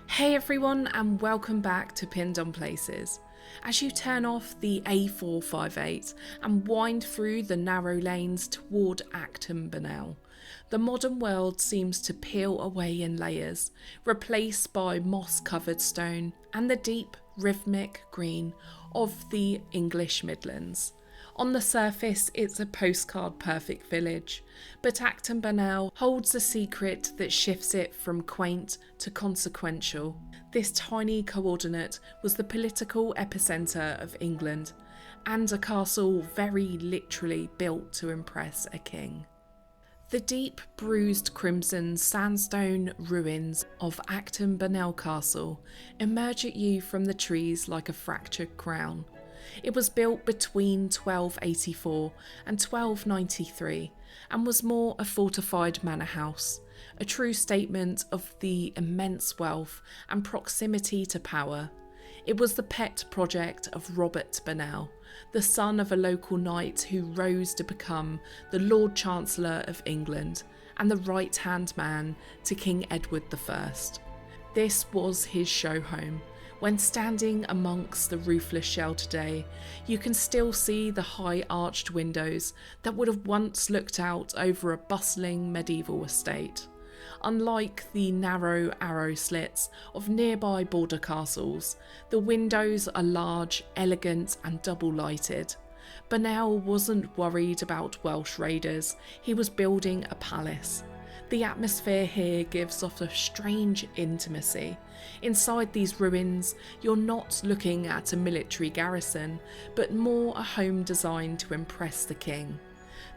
Hey everyone, and welcome back to Pinned on Places. As you turn off the A458 and wind through the narrow lanes toward Acton Burnell, the modern world seems to peel away in layers, replaced by moss-covered stone and the deep, rhythmic green of the English Midlands. On the surface, it's a postcard-perfect village, but Acton Burnell holds a secret that shifts it from quaint to consequential. This tiny coordinate was the political epicentre of England, and a castle very literally built to impress a king. The deep, bruised crimson sandstone ruins of Acton Burnell Castle emerge at you from the trees like a fractured crown. It was built between 1284 and 1293 and was more a fortified manor house, a true statement of the immense wealth and proximity to power. It was the pet project of Robert Burnell, the son of a local knight who rose to become the Lord Chancellor of England and the right-hand man to King Edward I. This was his show home. When standing amongst the roofless shell today, you can still see the high arched windows that would have once looked out over a bustling medieval estate. Unlike the narrow arrow slits of nearby border castles, the windows are large, elegant and double lighted. Burnell wasn't worried about Welsh raiders, he was building a palace. The atmosphere here gives off a strange intimacy. Inside these ruins, you're not looking at a military garrison, but more a home designed to impress the king.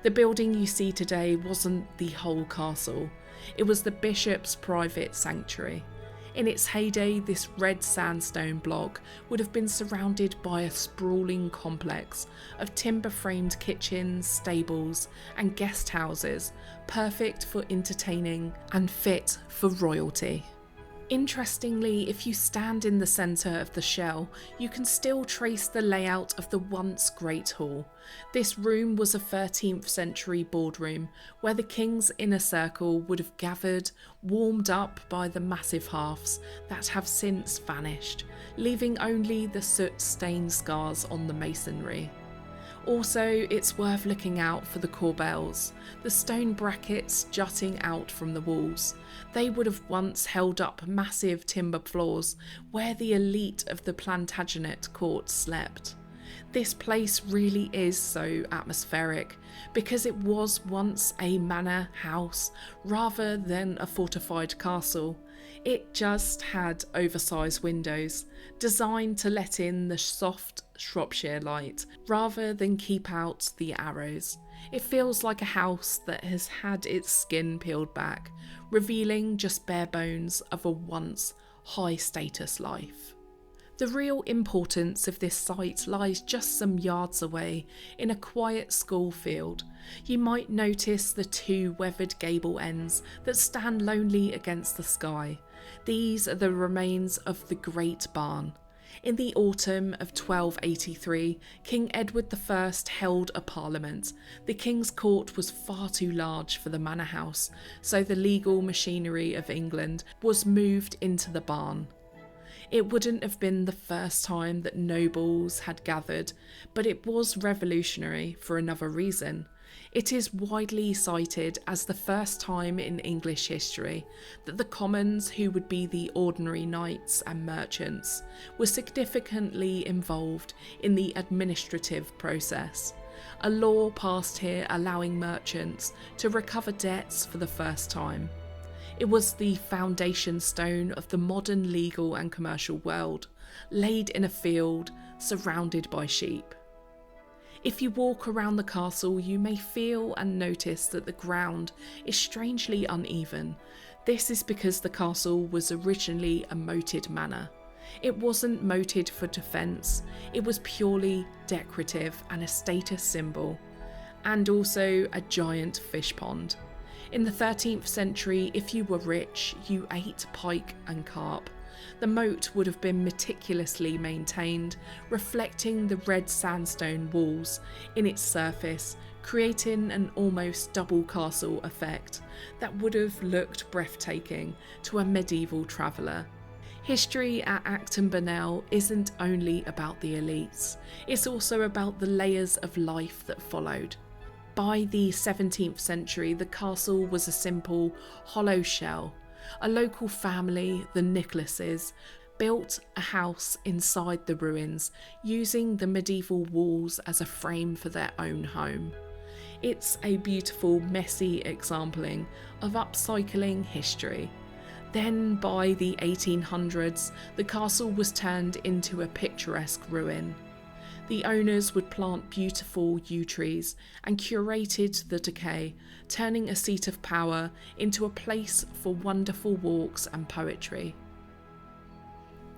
The building you see today wasn't the whole castle, it was the bishop's private sanctuary. In its heyday, this red sandstone block would have been surrounded by a sprawling complex of timber-framed kitchens, stables and guest houses, perfect for entertaining and fit for royalty. Interestingly, if you stand in the centre of the shell, you can still trace the layout of the once Great Hall. This room was a 13th century boardroom where the king's inner circle would have gathered, warmed up by the massive hearths that have since vanished, leaving only the soot-stained scars on the masonry. Also, it's worth looking out for the corbels, the stone brackets jutting out from the walls. They would have once held up massive timber floors where the elite of the Plantagenet court slept. This place really is so atmospheric because it was once a manor house rather than a fortified castle. It just had oversized windows, designed to let in the soft Shropshire light rather than keep out the arrows. It feels like a house that has had its skin peeled back, revealing just bare bones of a once high status life. The real importance of this site lies just some yards away in a quiet school field. You might notice the two weathered gable ends that stand lonely against the sky. These are the remains of the Great Barn. In the autumn of 1283, King Edward I held a parliament. The king's court was far too large for the manor house, so the legal machinery of England was moved into the barn. It wouldn't have been the first time that nobles had gathered, but it was revolutionary for another reason. It is widely cited as the first time in English history that the commons, who would be the ordinary knights and merchants, were significantly involved in the administrative process. A law passed here allowing merchants to recover debts for the first time. It was the foundation stone of the modern legal and commercial world, laid in a field surrounded by sheep. If you walk around the castle, you may feel and notice that the ground is strangely uneven. This is because the castle was originally a moated manor. It wasn't moated for defence, it was purely decorative and a status symbol, and also a giant fish pond. In the 13th century, if you were rich, you ate pike and carp. The moat would have been meticulously maintained, reflecting the red sandstone walls in its surface, creating an almost double castle effect that would have looked breathtaking to a medieval traveller. History at Acton Burnell isn't only about the elites, it's also about the layers of life that followed. By the 17th century, the castle was a simple, hollow shell. A local family, the Nicholases, built a house inside the ruins, using the medieval walls as a frame for their own home. It's a beautiful, messy exempling of upcycling history. Then, by the 1800s, the castle was turned into a picturesque ruin. The owners would plant beautiful yew trees and curated the decay, turning a seat of power into a place for wonderful walks and poetry.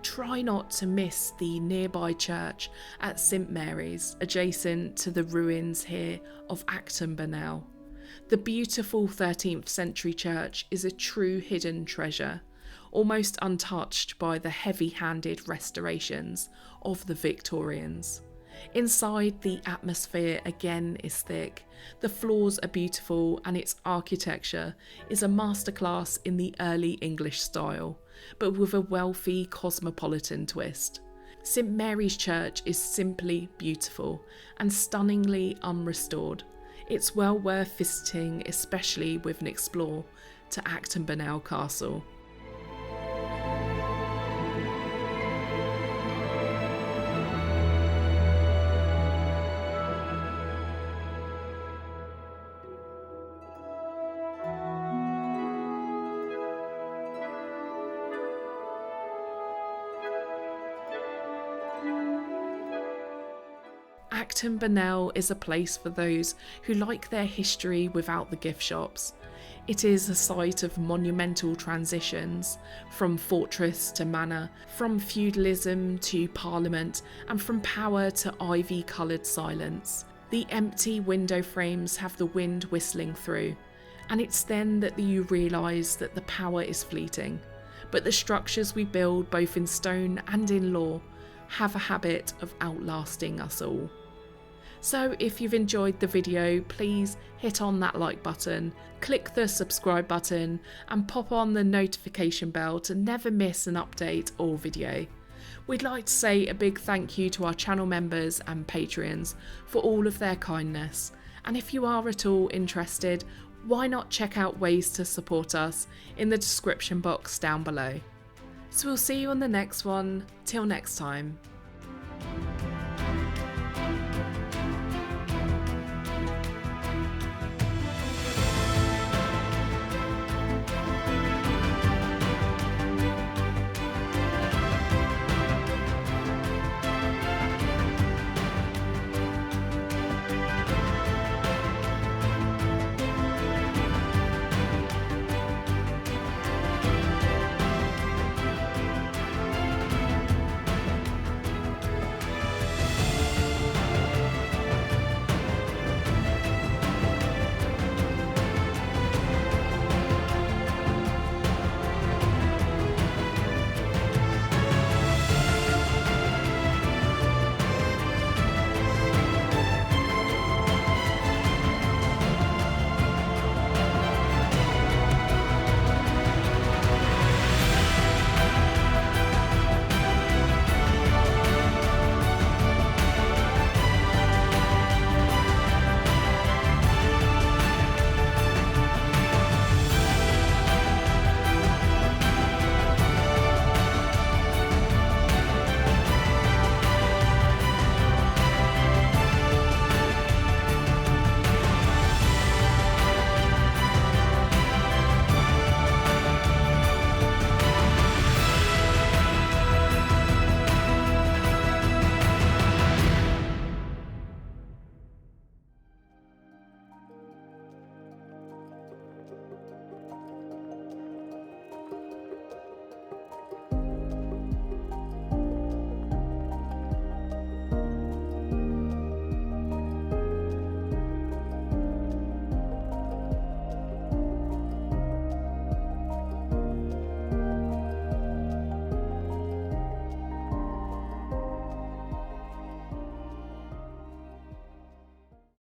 Try not to miss the nearby church at St Mary's, adjacent to the ruins here of Acton Burnell. The beautiful 13th century church is a true hidden treasure, almost untouched by the heavy-handed restorations of the Victorians. Inside, the atmosphere again is thick, the floors are beautiful, and its architecture is a masterclass in the early English style, but with a wealthy cosmopolitan twist. St Mary's Church is simply beautiful and stunningly unrestored. It's well worth visiting, especially with an explore to Acton Burnell Castle. Acton Burnell is a place for those who like their history without the gift shops. It is a site of monumental transitions, from fortress to manor, from feudalism to parliament, and from power to ivy-coloured silence. The empty window frames have the wind whistling through, and it's then that you realise that the power is fleeting. But the structures we build, both in stone and in law, have a habit of outlasting us all. So if you've enjoyed the video, please hit on that like button, click the subscribe button, and pop on the notification bell to never miss an update or video. We'd like to say a big thank you to our channel members and Patreons for all of their kindness. And if you are at all interested, why not check out ways to support us in the description box down below. So we'll see you on the next one. Till next time.